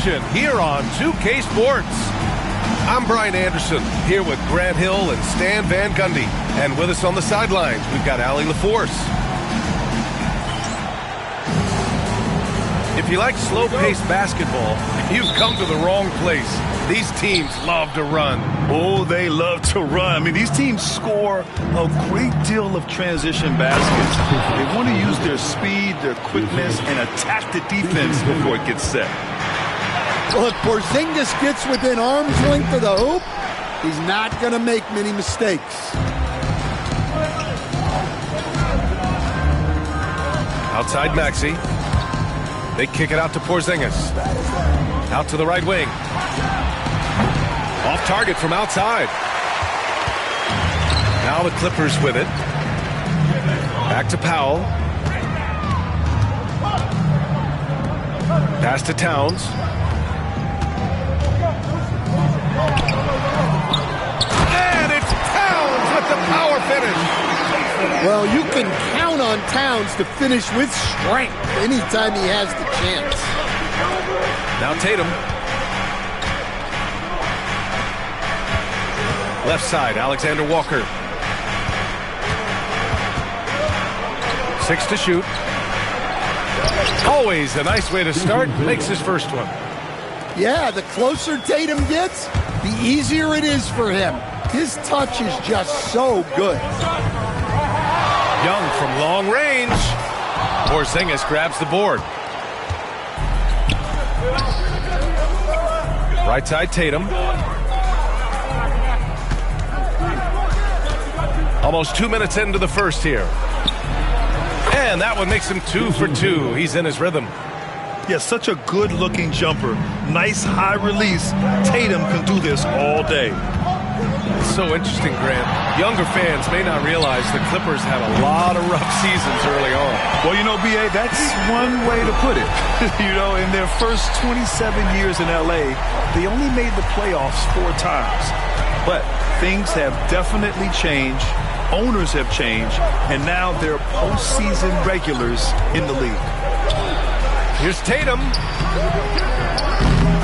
action here on 2K Sports. I'm Brian Anderson, here with Grant Hill and Stan Van Gundy. And with us on the sidelines, we've got Allie LaForce. If you like slow-paced basketball, you've come to the wrong place. These teams love to run. Oh, they love to run. I mean, these teams score a great deal of transition baskets. They want to use their speed, their quickness, and attack the defense before it gets set. Well, if Porzingis gets within arm's length of the hoop, he's not going to make many mistakes. Outside Maxey. They kick it out to Porzingis. Out to the right wing. Off target from outside. Now the Clippers with it. Back to Powell. Pass to Towns. And it's Towns with the power finish. Well, you can count on Towns to finish with strength anytime he has the chance. Now Tatum. Left side, Alexander Walker. 6 to shoot. Always a nice way to start. Makes his first one. Yeah, the closer Tatum gets, the easier it is for him. His touch is just so good. Young from long range. Porzingis grabs the board. Right side Tatum. Almost 2 minutes into the first here. And that one makes him 2 for 2. He's in his rhythm. Yeah, such a good-looking jumper. Nice high release. Tatum can do this all day. So interesting, Grant. Younger fans may not realize the Clippers had a lot of rough seasons early on. Well, you know, B.A., that's one way to put it. You know, in their first 27 years in L.A., they only made the playoffs 4 times. But things have definitely changed. Owners have changed. And now they're postseason regulars in the league. Here's Tatum.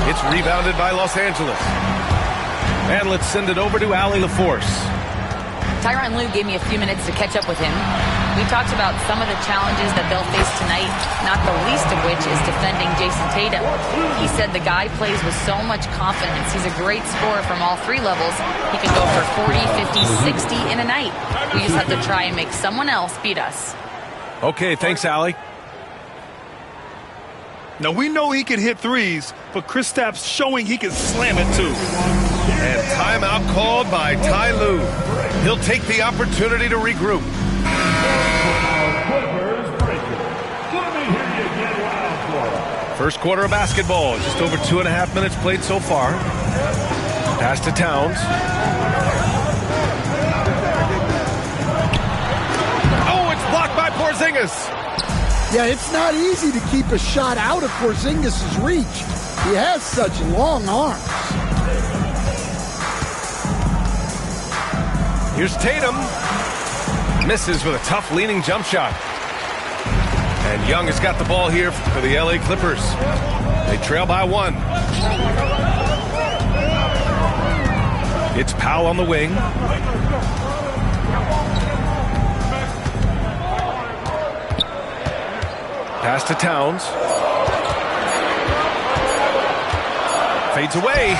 It's rebounded by Los Angeles. And let's send it over to Allie LaForce. Tyronn Lue gave me a few minutes to catch up with him. We talked about some of the challenges that they'll face tonight, not the least of which is defending Jason Tatum. He said the guy plays with so much confidence. He's a great scorer from all 3 levels. He can go for 40, 50, 60 in a night. We just have to try and make someone else beat us. Okay, thanks, Allie. Now, we know he can hit threes, but Kristaps showing he can slam it too. And timeout called by Ty Lue. He'll take the opportunity to regroup. First quarter of basketball, just over 2.5 minutes played so far. Pass to Towns. Oh, it's blocked by Porzingis. Yeah, it's not easy to keep a shot out of Porzingis' reach. He has such long arms. Here's Tatum. Misses with a tough leaning jump shot. And Young has got the ball here for the LA Clippers. They trail by 1. It's Powell on the wing. Pass to Towns. Fades away.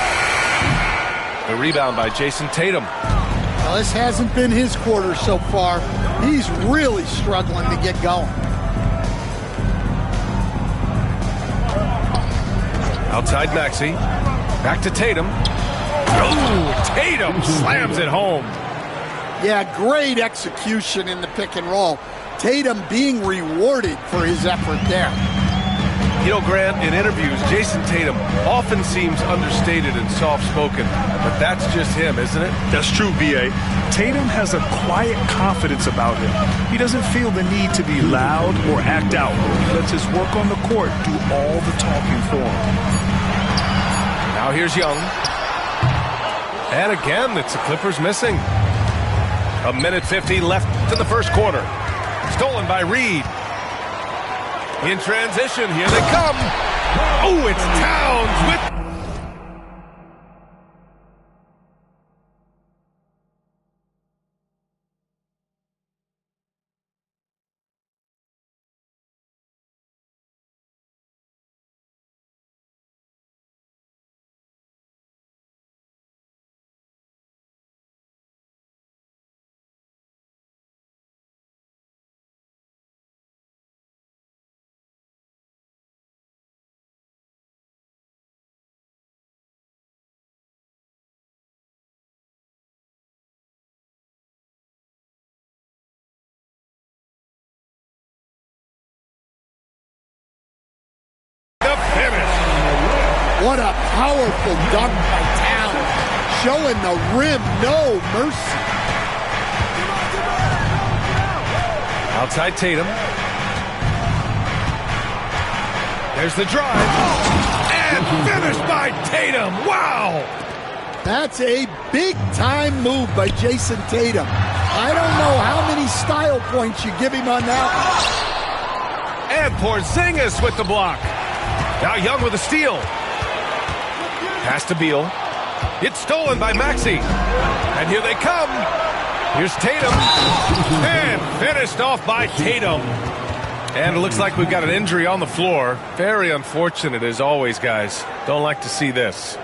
The rebound by Jason Tatum. Well, this hasn't been his quarter so far. He's really struggling to get going. Outside Maxey. Back to Tatum. Oh, Tatum slams it home. Yeah, great execution in the pick and roll. Tatum being rewarded for his effort there. You know, Grant, in interviews, Jason Tatum often seems understated and soft-spoken, but that's just him, isn't it? That's true, B.A. Tatum has a quiet confidence about him. He doesn't feel the need to be loud or act out. He lets his work on the court do all the talking for him. Now here's Young. And again, it's the Clippers missing. 1:50 left in the first quarter. Stolen by Reed. In transition, here they come. Oh, it's Towns with What a powerful dunk by Town. Showing the rim no mercy. Outside Tatum. There's the drive. And finished by Tatum. Wow! That's a big-time move by Jason Tatum. I don't know how many style points you give him on that. And Porzingis with the block. Now Young with a steal. Pass to Beal. It's stolen by Maxey. And here they come. Here's Tatum. And finished off by Tatum. And it looks like we've got an injury on the floor. Very unfortunate as always, guys. Don't like to see this.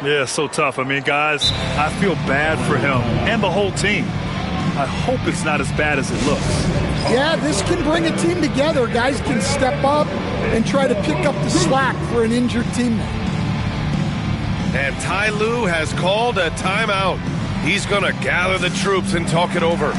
Yeah, so tough. I mean, guys, I feel bad for him and the whole team. I hope it's not as bad as it looks. Yeah, this can bring a team together. Guys can step up and try to pick up the slack for an injured teammate. And Ty Lue has called a timeout. He's going to gather the troops and talk it over.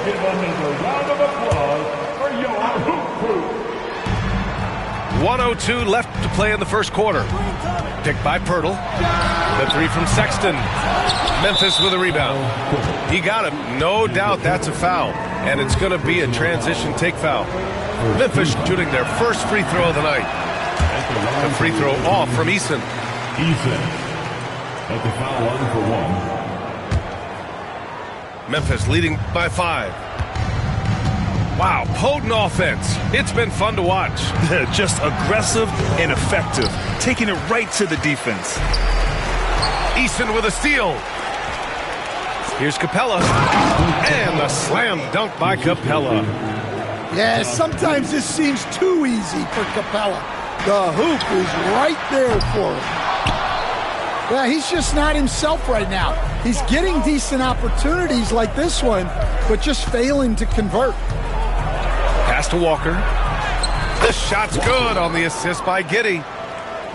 Give another round of applause for your hoop crew. 1:02 left to play in the first quarter. Picked by Pirtle. The three from Sexton. Memphis with a rebound. He got it. No doubt that's a foul. And it's going to be a transition take foul. Memphis shooting their first free throw of the night. The free throw off from Eason. Eason at the foul line for one. Memphis leading by 5. Wow, potent offense. It's been fun to watch. Just aggressive and effective, taking it right to the defense. Eason with a steal. Here's Capella. And the slam dunk by Capella. Yeah, sometimes this seems too easy for Capella. The hoop is right there for him. Yeah, he's just not himself right now. He's getting decent opportunities like this one, but just failing to convert. Pass to Walker. The shot's good on the assist by Giddey.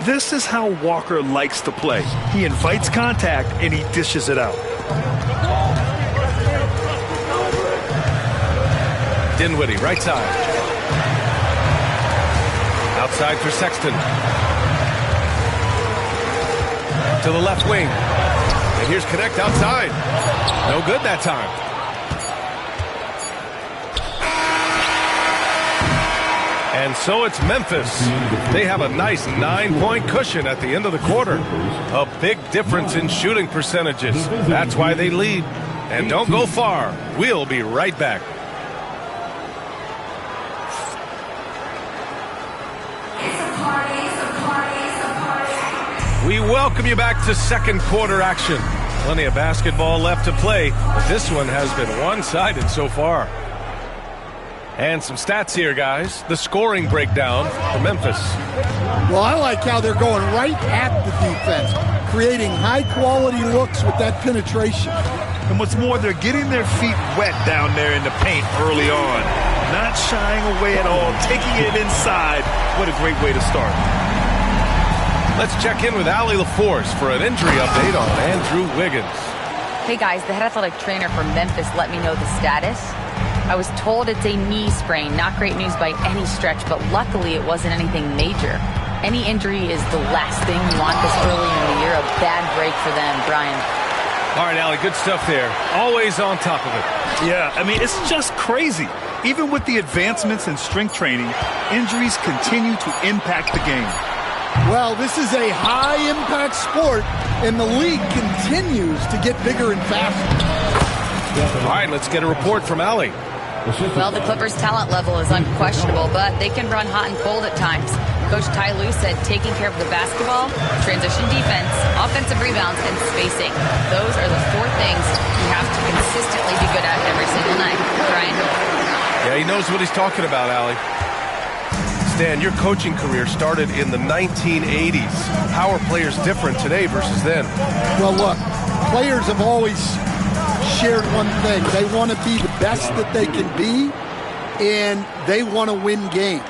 This is how Walker likes to play. He invites contact and he dishes it out. Dinwiddie, right side. Outside for Sexton. To the left wing. And here's Connect outside. No good that time. And so it's Memphis. They have a nice 9-point cushion at the end of the quarter. A big difference in shooting percentages. That's why they lead. And don't go far. We'll be right back. We welcome you back to second quarter action. Plenty of basketball left to play, but this one has been one-sided so far. And some stats here, guys. The scoring breakdown for Memphis. Well, I like how they're going right at the defense, creating high-quality looks with that penetration. And what's more, they're getting their feet wet down there in the paint early on. Not shying away at all, taking it inside. What a great way to start. Let's check in with Allie LaForce for an injury update on Andrew Wiggins. Hey guys, the head athletic trainer for Memphis let me know the status. I was told it's a knee sprain. Not great news by any stretch, but luckily it wasn't anything major. Any injury is the last thing you want this early in the year. A bad break for them, Brian. All right, Allie, good stuff there. Always on top of it. Yeah, I mean, it's just crazy. Even with the advancements in strength training, injuries continue to impact the game. Well, this is a high-impact sport, and the league continues to get bigger and faster. All right, let's get a report from Allie. Well, the Clippers' talent level is unquestionable, but they can run hot and cold at times. Coach Ty Lue said taking care of the basketball, transition defense, offensive rebounds, and spacing. Those are the 4 things you have to consistently be good at every single night. Yeah, he knows what he's talking about, Allie. Stan, your coaching career started in the 1980s. How are players different today versus then? Well, look, players have always shared one thing. They want to be the best that they can be, and they want to win games.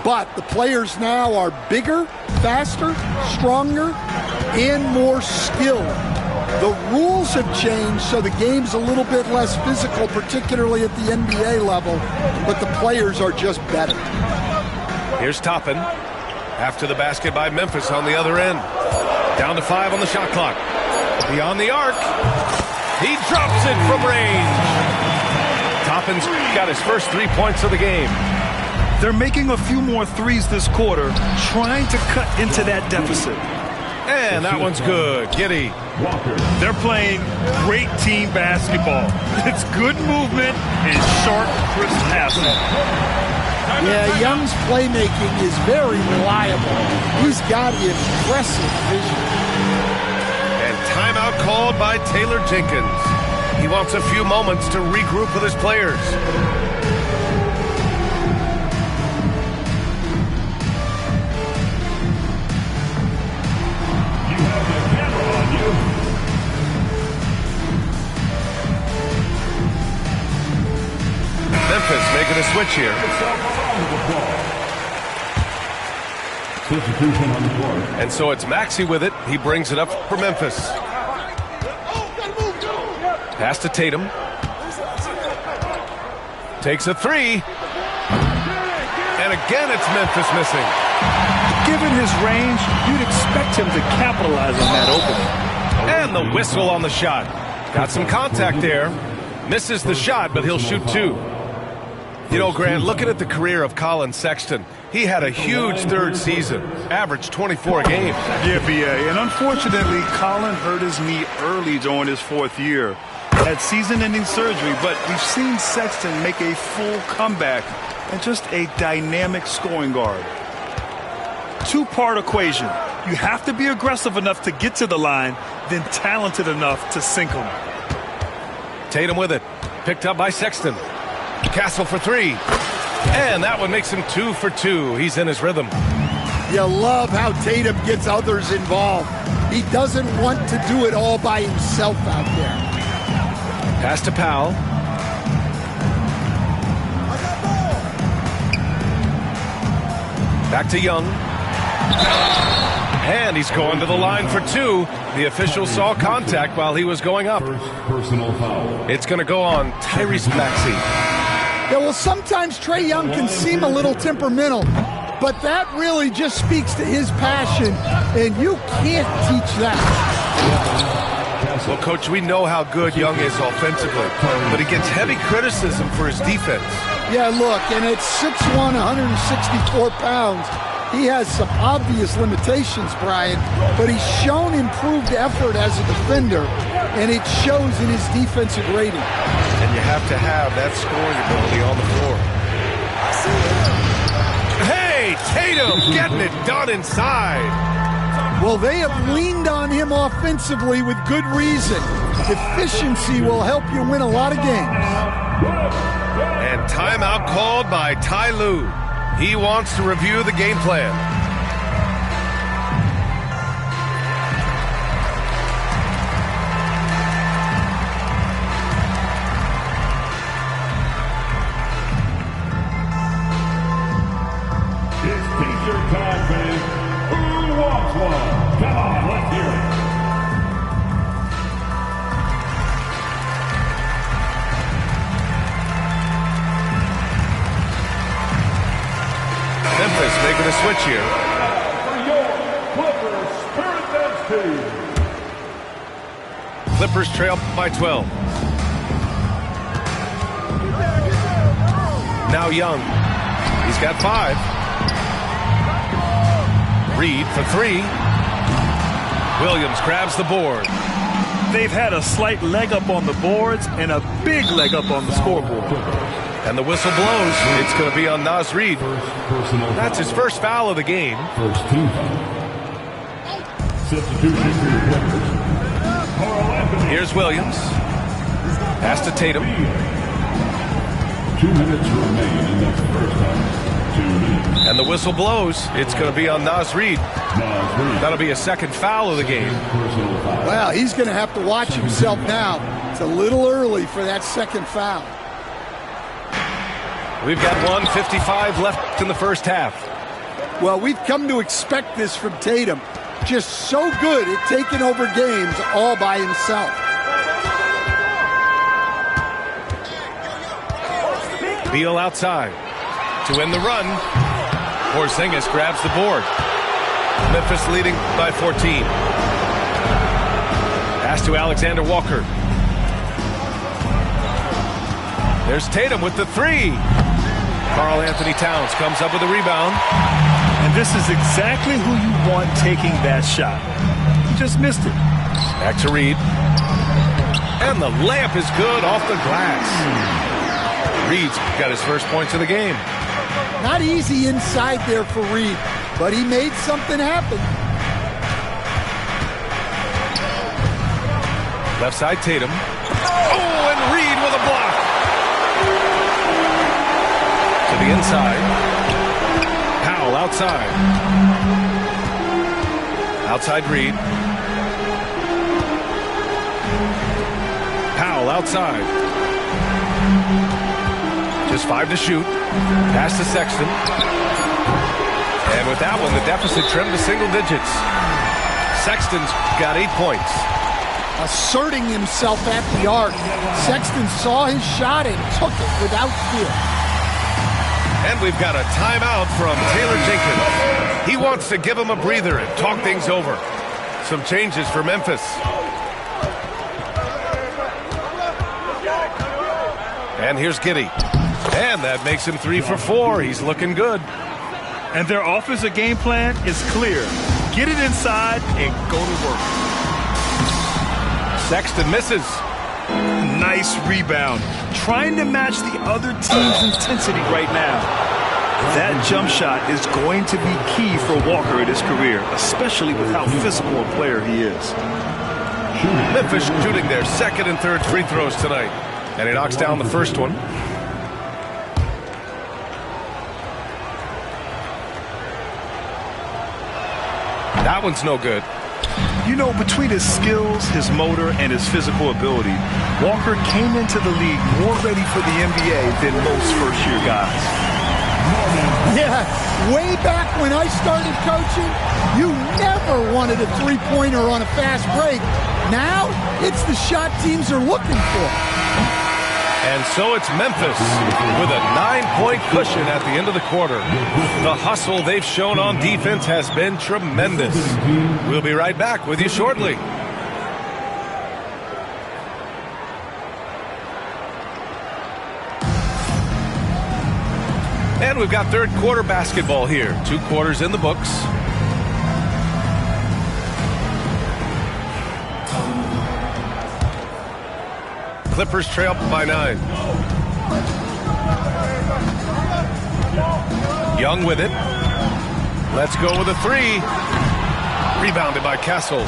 But the players now are bigger, faster, stronger, and more skilled. The rules have changed, so the game's a little bit less physical, particularly at the NBA level, but the players are just better. Here's Toppin. After the basket by Memphis on the other end. Down to 5 on the shot clock. Beyond the arc. He drops it from range. Toppin's got his first 3 points of the game. They're making a few more threes this quarter, trying to cut into that deficit. And that one's good. Giddey. They're playing great team basketball. It's good movement and sharp, crisp passing. Yeah, Young's playmaking is very reliable. He's got impressive vision. And timeout called by Taylor Jenkins. He wants a few moments to regroup with his players. Memphis making a switch here. And so it's Maxey with it. He brings it up for Memphis. Pass to Tatum. Takes a 3. And again it's Memphis missing. Given his range, you'd expect him to capitalize on that opening. And the whistle on the shot. Got some contact there. Misses the shot, but he'll shoot 2. You know, Grant, looking at the career of Colin Sexton, he had a huge third season, averaged 24 games. Yeah, B.A. And unfortunately, Colin hurt his knee early during his 4th year. Had season-ending surgery, but we've seen Sexton make a full comeback and just a dynamic scoring guard. 2-part equation. You have to be aggressive enough to get to the line, then talented enough to sink them. Tatum with it. Picked up by Sexton. Castle for 3. And that one makes him 2 for 2. He's in his rhythm. You love how Tatum gets others involved. He doesn't want to do it all by himself out there. Pass to Powell. Back to Young. And he's going to the line for 2. The official saw contact while he was going up. First personal foul. It's going to go on Tyrese Maxey. Yeah, well, sometimes Trae Young can seem a little temperamental, but that really just speaks to his passion, and you can't teach that. Well, Coach, we know how good Young is offensively, but he gets heavy criticism for his defense. Yeah, look, and at 6'1", 164 pounds, he has some obvious limitations, Brian, but he's shown improved effort as a defender, and it shows in his defensive rating. And you have to have that scoring ability on the floor. Hey, Tatum getting it done inside. Well, they have leaned on him offensively with good reason. Efficiency will help you win a lot of games. And timeout called by Ty Lue. He wants to review the game plan. It's t-shirt time, fans. Who wants one? Come on, let's hear it. Memphis making a switch here. For your Clippers Spirit Dance team. Clippers trail by 12. Now Young. He's got 5. Reed for 3. Williams grabs the board. They've had a slight leg up on the boards and a big leg up on the scoreboard. And the whistle blows. It's going to be on Naz Reid. That's his first foul of the game. First team foul. Substitution for your Clippers. Here's Williams. Pass to Tatum. 2 minutes remain in the first half. 2 minutes. And the whistle blows. It's going to be on Naz Reid. That'll be a second foul of the game. Well, he's going to have to watch himself now. It's a little early for that second foul. We've got 1:55 left in the first half. Well, we've come to expect this from Tatum. Just so good at taking over games all by himself. Beal outside to end the run. Porzingis grabs the board. Memphis leading by 14. Pass to Alexander Walker. There's Tatum with the three. Karl Anthony Towns comes up with a rebound. And this is exactly who you want taking that shot. He just missed it. Back to Reid. And the layup is good off the glass. Reid's got his first points of the game. Not easy inside there for Reid, but he made something happen. Left side Tatum. Oh, and Reid with a block. To the inside. Powell outside. Outside Reid. Powell outside. Just 5 to shoot. Pass to Sexton. And with that one, the deficit trimmed to single digits. Sexton's got 8 points. Asserting himself at the arc. Sexton saw his shot and took it without fear. And we've got a timeout from Taylor Jenkins. He wants to give him a breather and talk things over. Some changes for Memphis. And here's Giddey. And that makes him 3 for 4. He's looking good. And their offensive game plan is clear. Get it inside and go to work. Sexton misses. Nice rebound. Trying to match the other team's intensity right now. That jump shot is going to be key for Walker in his career, especially with how physical a player he is. Memphis shooting their second and third free throws tonight. And he knocks down the first one. That one's no good. You know, between his skills, his motor, and his physical ability, Walker came into the league more ready for the NBA than most first-year guys. Yeah, way back when I started coaching, you never wanted a three-pointer on a fast break. Now, it's the shot teams are looking for. And so it's Memphis with a 9-point cushion at the end of the quarter. The hustle they've shown on defense has been tremendous. We'll be right back with you shortly. And we've got third quarter basketball here. 2 quarters in the books. Clippers trail by 9. Young with it. Let's go with a 3. Rebounded by Castle.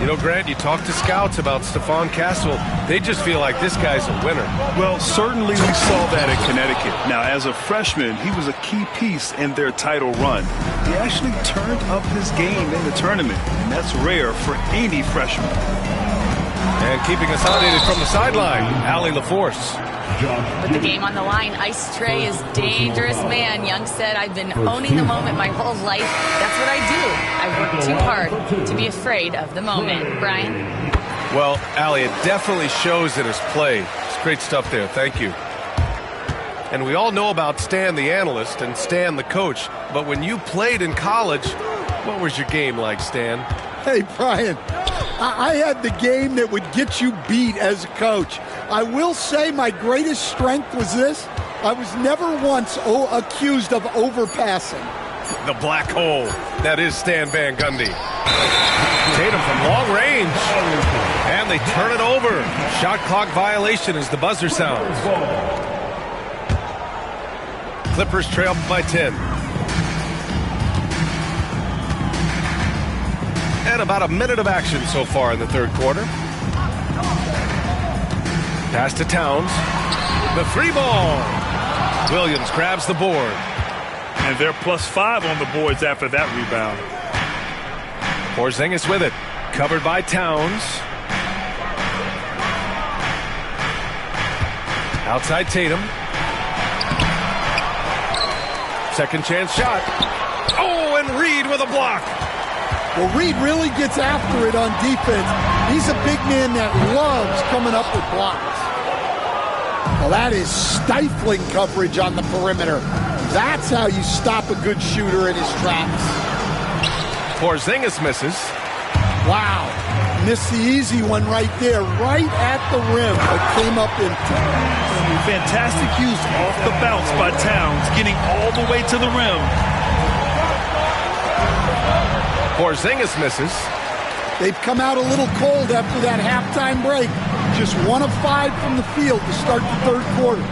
You know, Grant, you talk to scouts about Stephon Castle. They just feel like this guy's a winner. Well, certainly we saw that in Connecticut. Now, as a freshman, he was a key piece in their title run. He actually turned up his game in the tournament, and that's rare for any freshman. And keeping us updated from the sideline, Allie LaForce. With the game on the line, Ice Trey is dangerous man. Young said, I've been owning the moment my whole life. That's what I do. I work too hard to be afraid of the moment. Brian? Well, Allie, it definitely shows in his play. It's great stuff there. Thank you. And we all know about Stan the analyst and Stan the coach. But when you played in college, what was your game like, Stan? Hey, Brian, I had the game that would get you beat as a coach. I will say my greatest strength was this. I was never once accused of overpassing. The black hole. That is Stan Van Gundy. Tatum from long range. And they turn it over. Shot clock violation as the buzzer sounds. Clippers trail by 10. And about a minute of action so far in the third quarter. Pass to Towns. The three ball. Williams grabs the board. And they're +5 on the boards after that rebound. Porzingis with it. Covered by Towns. Outside Tatum. Second chance shot. Oh, and Reed with a block. Well, Reed really gets after it on defense. He's a big man that loves coming up with blocks. Well, that is stifling coverage on the perimeter. That's how you stop a good shooter in his tracks. Porzingis misses. Wow. Missed the easy one right there, right at the rim, but came up in Fantastic use off the bounce by Towns, getting all the way to the rim. Porzingis misses. They've come out a little cold after that halftime break. Just 1 of 5 from the field to start the third quarter.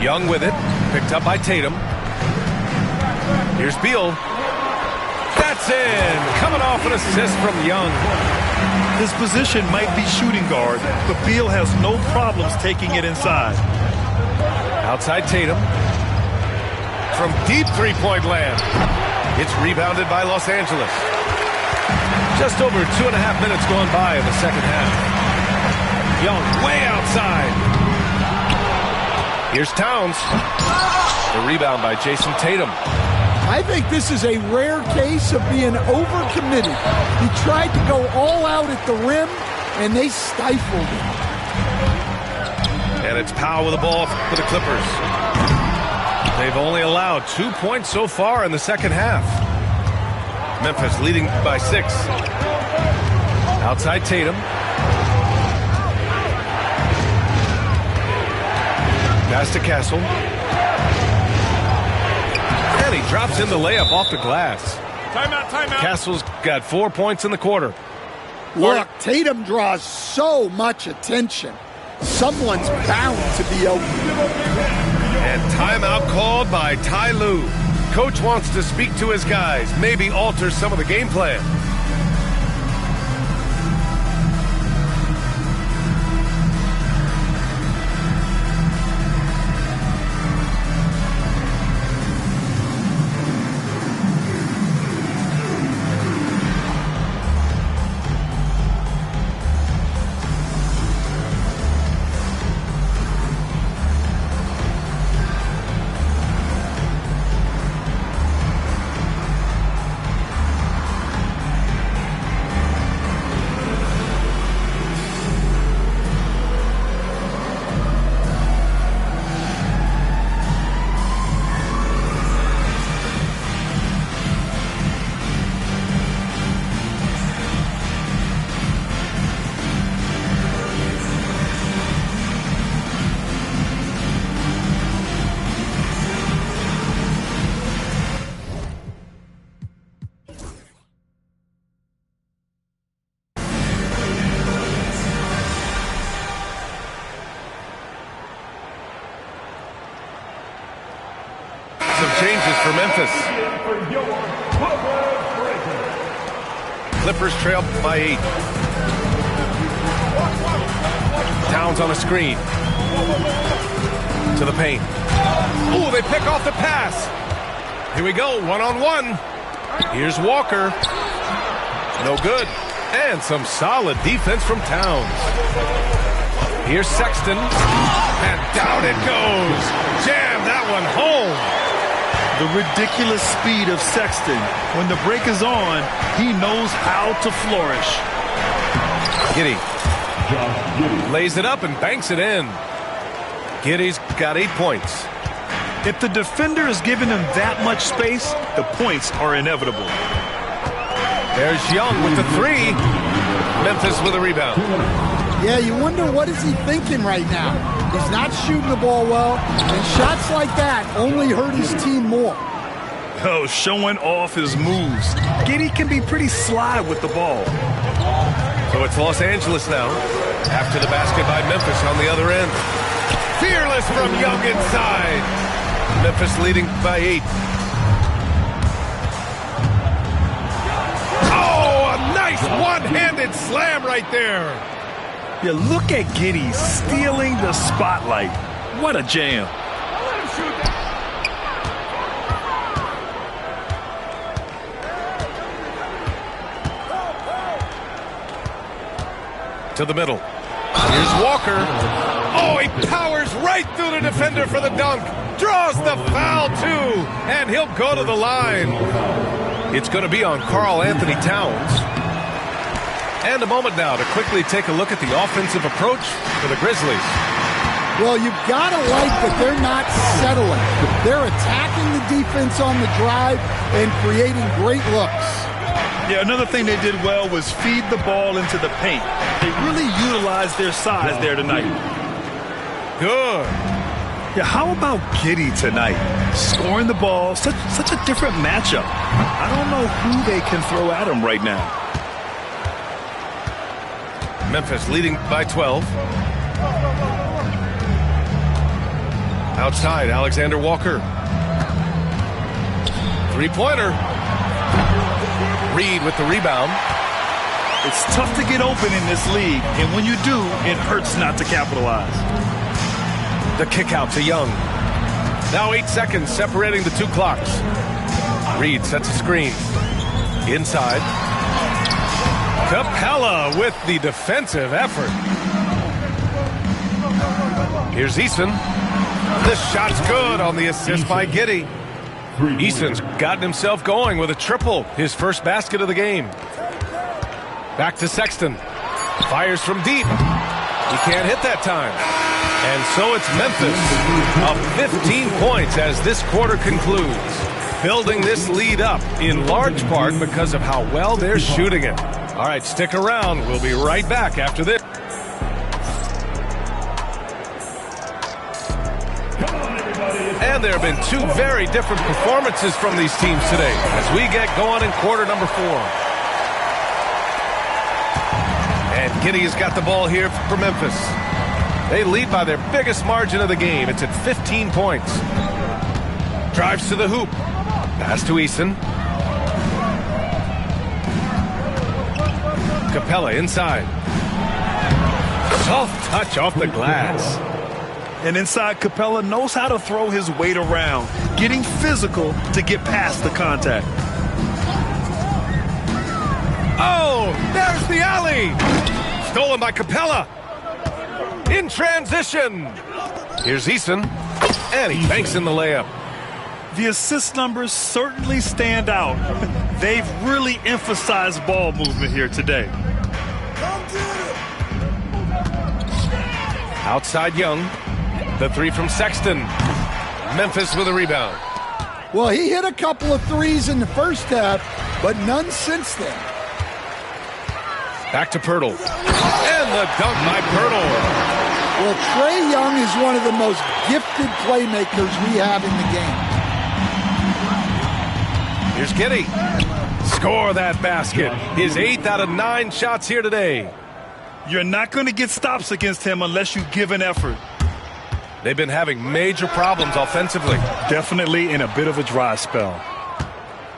Young with it. Picked up by Tatum. Here's Beal. That's in. Coming off an assist from Young. His position might be shooting guard, but Beal has no problems taking it inside. Outside Tatum. From deep three-point land. It's rebounded by Los Angeles. Just over 2.5 minutes going by in the second half. Young way outside. Here's Towns. The rebound by Jason Tatum. I think this is a rare case of being overcommitted. He tried to go all out at the rim, and they stifled him. And it's Powell with the ball for the Clippers. They've only allowed 2 points so far in the second half. Memphis leading by 6. Outside Tatum. Pass to Castle. And he drops in the layup off the glass. Timeout, timeout. Castle's got 4 points in the quarter. Look, Tatum draws so much attention. Someone's bound to be open. And timeout called by Ty Lue. Coach wants to speak to his guys, maybe alter some of the game plan. Changes for Memphis. Clippers trail by 8. Towns on a screen. To the paint. Ooh, they pick off the pass. Here we go, one-on-one. Here's Walker. No good. And some solid defense from Towns. Here's Sexton. And down it goes. Jam that one home. The ridiculous speed of Sexton. When the break is on, he knows how to flourish. Giddey lays it up and banks it in. Giddey's got 8 points. If the defender is giving him that much space, the points are inevitable. There's Young with the 3. Memphis with a rebound. Yeah, you wonder what is he thinking right now. He's not shooting the ball well, and shots like that only hurt his team more. Oh, showing off his moves. Giddey can be pretty sly with the ball. So it's Los Angeles now. After the basket by Memphis on the other end. Fearless from Young inside. Memphis leading by 8. Oh, a nice one-handed slam right there. Yeah, look at Giddey stealing the spotlight. What a jam. To the middle. Here's Walker. Oh, he powers right through the defender for the dunk. Draws the foul, too. And he'll go to the line. It's going to be on Karl Anthony Towns. And a moment now to quickly take a look at the offensive approach for the Grizzlies. Well, you've got to like that they're not settling. They're attacking the defense on the drive and creating great looks. Yeah, another thing they did well was feed the ball into the paint. They really utilized their size there tonight. Good. Yeah, how about Giddey tonight? Scoring the ball, such a different matchup. I don't know who they can throw at him right now. Memphis leading by 12. Outside, Alexander Walker. Three-pointer. Reed with the rebound. It's tough to get open in this league, and when you do, it hurts not to capitalize. The kick out to Young. Now 8 seconds separating the two clocks. Reed sets a screen. Inside. Capella with the defensive effort. Here's Eason. This shot's good on the assist by Giddey. Eason's gotten himself going with a triple, his first basket of the game. Back to Sexton. Fires from deep. He can't hit that time. And so it's Memphis up 15 points as this quarter concludes. Building this lead up in large part because of how well they're shooting it. All right, stick around. We'll be right back after this. And there have been two very different performances from these teams today as we get going in quarter number 4. And Giddey has got the ball here for Memphis. They lead by their biggest margin of the game. It's at 15 points. Drives to the hoop. Pass to Eason. Capella inside. Soft touch off the glass. And inside, Capella knows how to throw his weight around, getting physical to get past the contact. Oh, there's the alley. Stolen by Capella. In transition. Here's Eason. And he banks in the layup. The assist numbers certainly stand out. They've really emphasized ball movement here today. Outside Young. The three from Sexton. Memphis with a rebound. Well, he hit a couple of threes in the first half, but none since then. Back to Pirtle. And the dunk by Pirtle. Well, Trae Young is one of the most gifted playmakers we have in the game. Here's Giddey. Score that basket. His 8th out of 9 shots here today. You're not going to get stops against him unless you give an effort. They've been having major problems offensively. Definitely in a bit of a dry spell.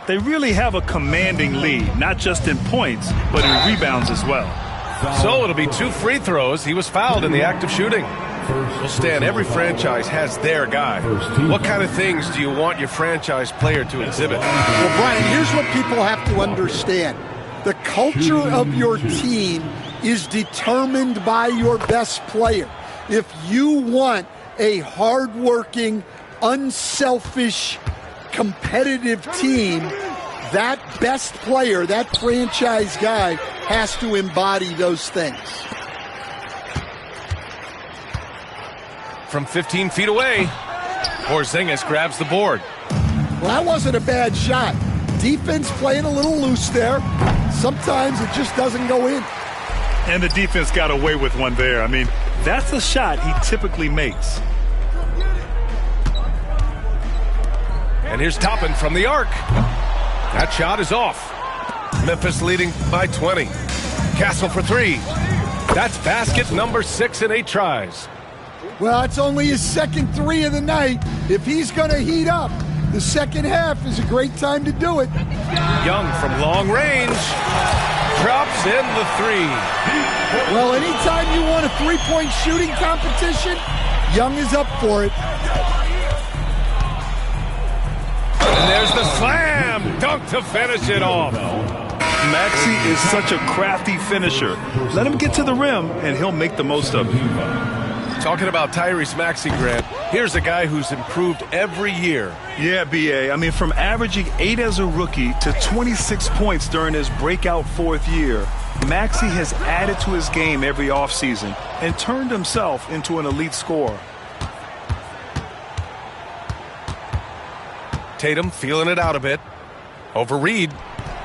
They really have a commanding lead, not just in points, but in rebounds as well. So it'll be 2 free throws. He was fouled in the act of shooting. Well, Stan, every franchise has their guy. What kind of things do you want your franchise player to exhibit? Well, Brian, here's what people have to understand. The culture of your team is determined by your best player. If you want a hardworking, unselfish, competitive team, that best player, that franchise guy, has to embody those things. From 15 feet away, Porzingis grabs the board. Well, that wasn't a bad shot. Defense playing a little loose there. Sometimes it just doesn't go in. And the defense got away with one there. I mean, that's a shot he typically makes. And here's Toppin from the arc. That shot is off. Memphis leading by 20. Castle for 3. That's basket number 6 in 8 tries. Well, it's only his second 3 of the night. If he's going to heat up, the second half is a great time to do it. Young from long range. drops in the three. Well, anytime you want a three-point shooting competition, Young is up for it. And there's the slam dunk to finish it off. Maxey is such a crafty finisher. Let him get to the rim, and he'll make the most of it. Talking about Tyrese Maxey, Grant, here's a guy who's improved every year. Yeah, B.A. I mean, from averaging 8 as a rookie to 26 points during his breakout 4th year, Maxey has added to his game every offseason and turned himself into an elite scorer. Tatum feeling it out a bit. Over Reed.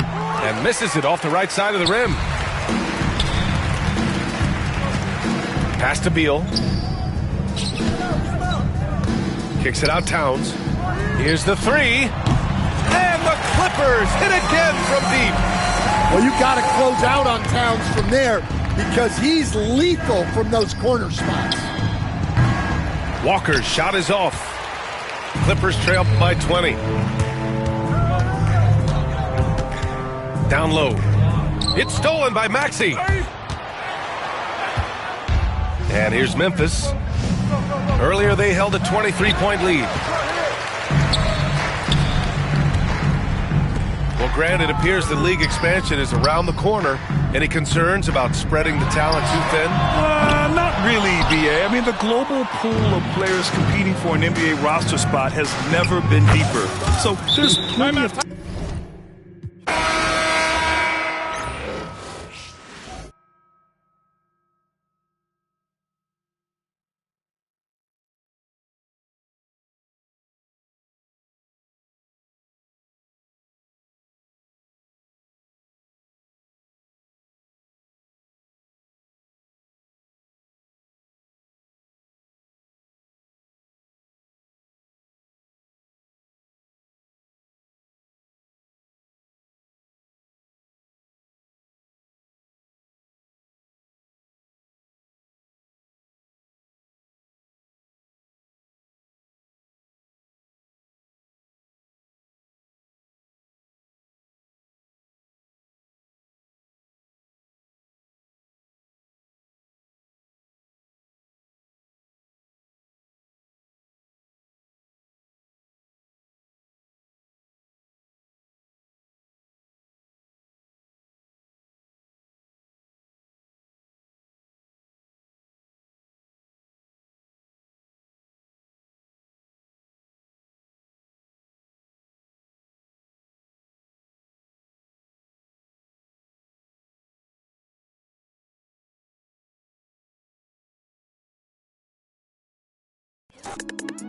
And misses it off the right side of the rim. Pass to Beal. Kicks it out Towns. Here's the three. And the Clippers hit again from deep. Well, you got to close out on Towns from there because he's lethal from those corner spots. Walker's shot is off. Clippers trail by 20. Down low. It's stolen by Maxey. And here's Memphis. Earlier they held a 23-point lead. Well, Grant, it appears the league expansion is around the corner. Any concerns about spreading the talent too thin? Not really, B.A. I mean, the global pool of players competing for an NBA roster spot has never been deeper. So there's plenty of time.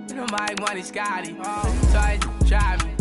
You know my money, Scotty. So I drive me.